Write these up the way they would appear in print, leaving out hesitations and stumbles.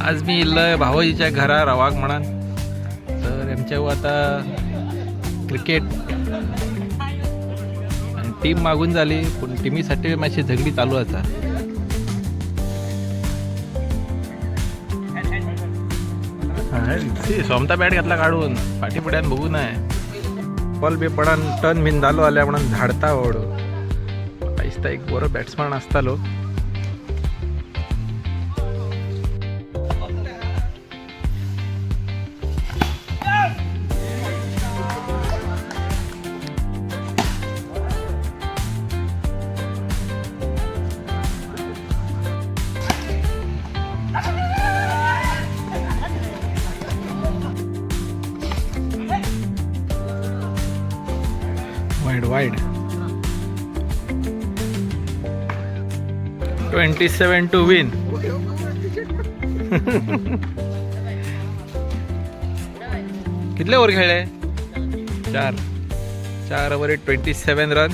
आज मी इल्लय भावजीच्या घरा रवाक म्हणान तर आमच्या आता क्रिकेट आणि टीम मागून झाली पण टीमीसाठी मातशी झगडी चालू आसा. सोमता बॅट घातला काढून फाटी फुड्यान बघू नाय बॉल बी पडान टर्न बीन जालो आल्या म्हणून झाडता आवडो दिसता एक बरो बॅट्समॅन असतालो. वाईड 27 to win. कितले ओव्हर खेळले? 4 ओव्हर 27 रन.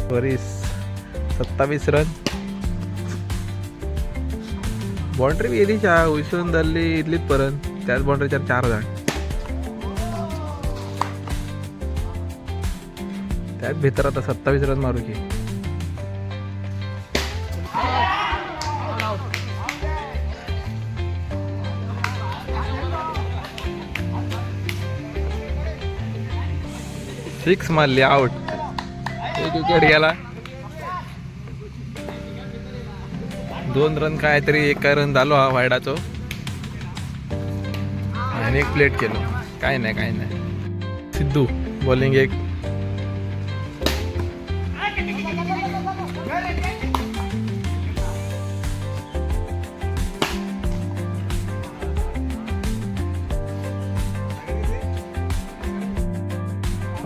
27 रन. बाउंड्री बी येली उसून धरली इतलीच परत त्याच बाउंड्रीच्या 4 जण त्यात भितर आता 27 रन मारू की. सिक्स मारली आउट. एक विकेट गेला. 2 रन काहीतरी 1 रन झालो हा वायडाचो आणि 1 प्लेट केलो. काय नाही सिद्धू बॉलिंग एक.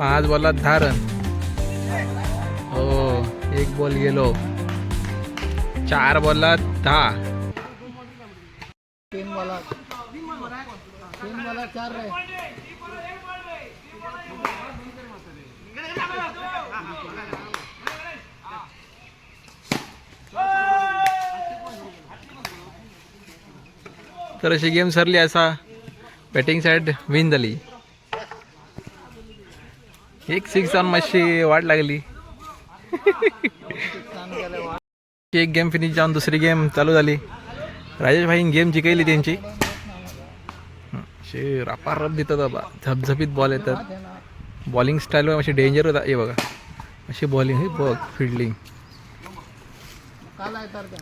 आज बॉलात 10 रन. हो 1 बॉल गेलो. 4 बॉलात 10. 3 बॉलात 4 रे. तर अशी गेम सरली असा. बॅटिंग साईड विन झाली. 1 6 जाऊन मातशी वाट लागली. एक गेम फिनिश जाऊन दुसरी गेम चालू झाली. राजेश भाईन गेम जिंकली त्यांची. रापारप देतात बाबा. झपझपीत बॉल येतात. बॉलिंग स्टाईल अशी डेंजर होता. हे बघा अशी बॉलिंग. हे बघ फिल्डिंग.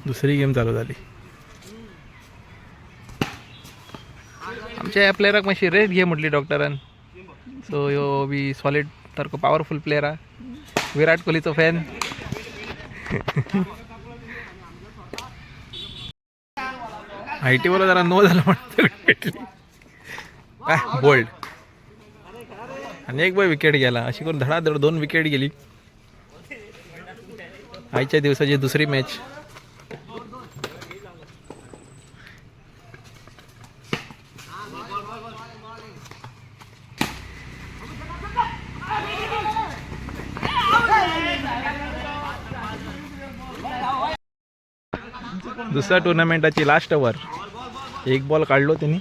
दुसरी गेम चालू झाली. आमच्या या प्लेयराक मातशी रेस्ट घे म्हटली डॉक्टरान. सो यो बी सॉलिड सारखं पॉवरफुल प्लेयर हा. विराट कोहलीचो फॅन. आयटी बोला जरा नो झालं म्हणते. बोल्ड आणि 1 बॉय विकेट गेला. अशी करून धडाधड 2 विकेट गेली. आजच्या दिवसाची दुसरी मॅच. दुसऱ्या टुर्नामेंटाची लास्ट ओव्हर. 1 बॉल काढलो त्यांनी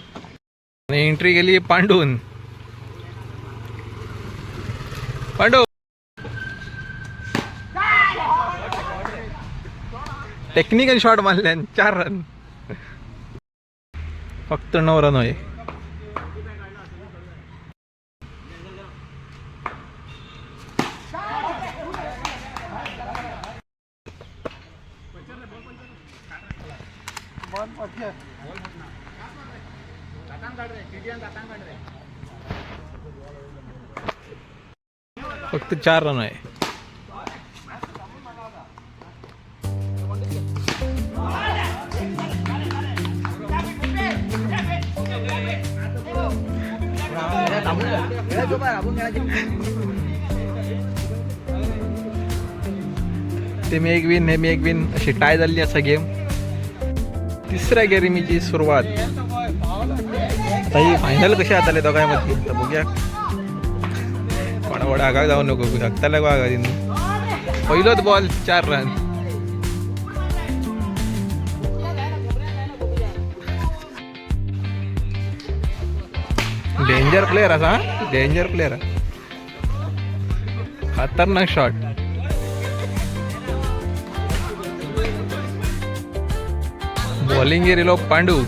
आणि एंट्री गेली पांडू. टेक्निकल शॉट मारले 4 रन. फक्त 9 रन होय. फक्त 4 रन आहे. ते मी 1 विन हे मी 1 विन अशी टाय झाली असा गेम. तिसऱ्या गेरीमीची सुरुवात. आता ही फायनल कशी आताले दोघांमध्ये तर बघूया. कोणा आगाग जाऊ नको हकताला गो आगा. पहिलोच बॉल 4 रन. डेंजर प्लेयर असा, डेंजर प्लेयर, खतरनाक शॉट. बॉलिंग एरिलो पांडू.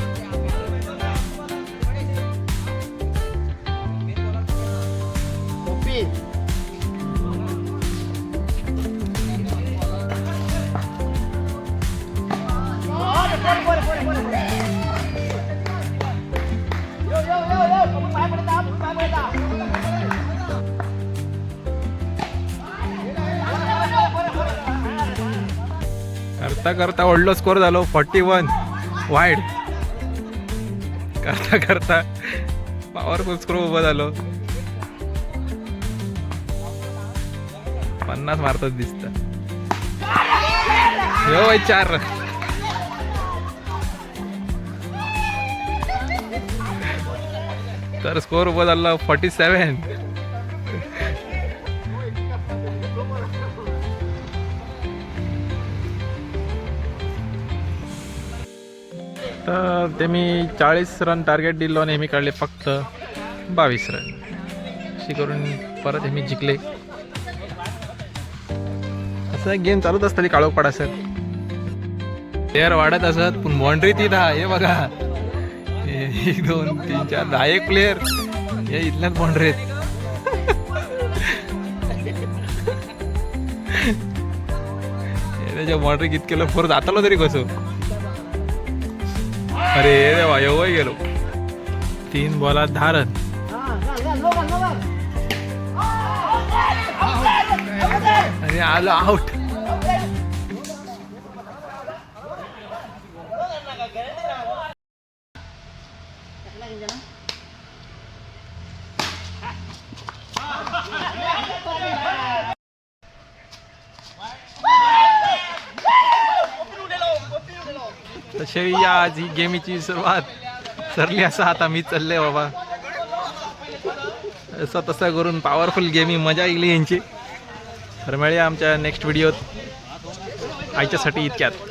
करता करता व्हडलो स्कोर झालो 41 वाईड. करता करता पॉवरफुल स्कोर उभा झालो. 50 मारतच दिसत. यो भाई 4 रन. तर स्कोर उभा झाला 47. तर ते मी 40 रन टार्गेट दिलो आणि मी काढले फक्त 22 रन. अशी करून परत मी जिंकले. असं गेम चालूच असताना काळोख पडा सर. प्लेअर वाढत असत पण बाउंड्री ती दहा. हे बघा 1 2 3 4 10 एक प्लेअर हे इथल्याच बाउंड्री आहेत. त्याच्या बाउंड्री कित केलं फोर जातालो तरी कसं. अरे देवा एवढं गेलो. 3 बॉलात 10 रन. आणि आलो आउट. तशी आज ही गेमीची सुरुवात सरली. असं आता मी चालले बाबा. असं तसं करून पॉवरफुल गेमी मजा येईल यांची. तर मिळूया आमच्या नेक्स्ट व्हिडिओत. आयच्यासाठी इतक्यात.